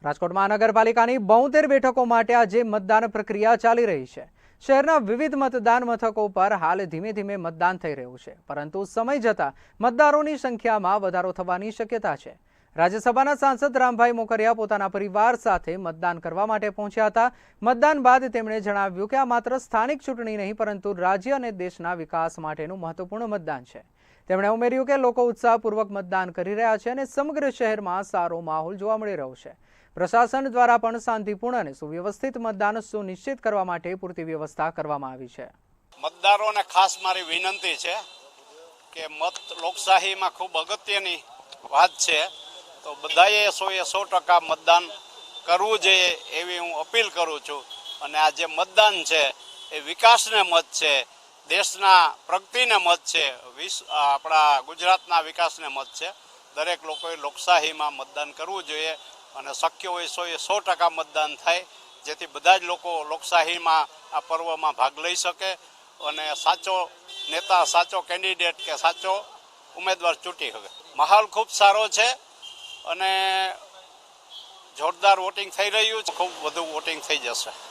રાજકોટ મહાનગરપાલિકાની 72 બેઠકો માટે આજે મતદાન પ્રક્રિયા ચાલી રહી છે। શહેરના વિવિધ મતદાન મથકો પર હાલ ધીમે ધીમે મતદાન થઈ રહ્યું છે, પરંતુ સમય જતાં મતદારોની સંખ્યામાં વધારો થવાની શક્યતા છે। રાજ્યસભાના સાંસદ રામભાઈ મોકરિયા પોતાના પરિવાર સાથે મતદાન કરવા માટે પહોંચ્યા હતા। મતદાન બાદ તેમણે જણાવ્યું કે આ માત્ર સ્થાનિક ચૂંટણી નહીં, પરંતુ રાજ્ય અને દેશના વિકાસ માટેનું મહત્વપૂર્ણ મતદાન છે। તેમણે ઉમેર્યું કે લોકો ઉત્સાહપૂર્વક મતદાન કરી રહ્યા છે અને સમગ્ર શહેરમાં સારો માહોલ જોવા મળી રહ્યો છે। પ્રશાસન દ્વારા પણ શાંતિપૂર્ણ અને સુવ્યવસ્થિત મતદાન સુનિશ્ચિત કરવા માટે પૂરતી વ્યવસ્થા કરવામાં આવી છે। મતદારોને ખાસ મારી વિનંતી છે કે મત લોકશાહીમાં ખૂબ અગત્યની વાત છે, તો બધાએ 100% મતદાન કરવું જોઈએ એવી હું અપીલ કરું છું। અને આ જે મતદાન છે એ વિકાસને મત છે, દેશના પ્રગતિને મત છે, આપણા ગુજરાતના વિકાસને મત છે। દરેક લોકોએ લોકશાહીમાં મતદાન કરવું જોઈએ અને શક્ય હોય 100% મતદાન થાય, જેથી બધા જ લોકો લોકશાહીમાં આ પર્વમાં ભાગ લઈ શકે અને સાચો નેતા, સાચો કેન્ડિડેટ કે સાચો ઉમેદવાર ચૂંટી શકે। માહોલ ખૂબ સારો છે અને જોરદાર વોટિંગ થઈ રહ્યું છે, ખૂબ વધુ વોટિંગ થઈ જશે।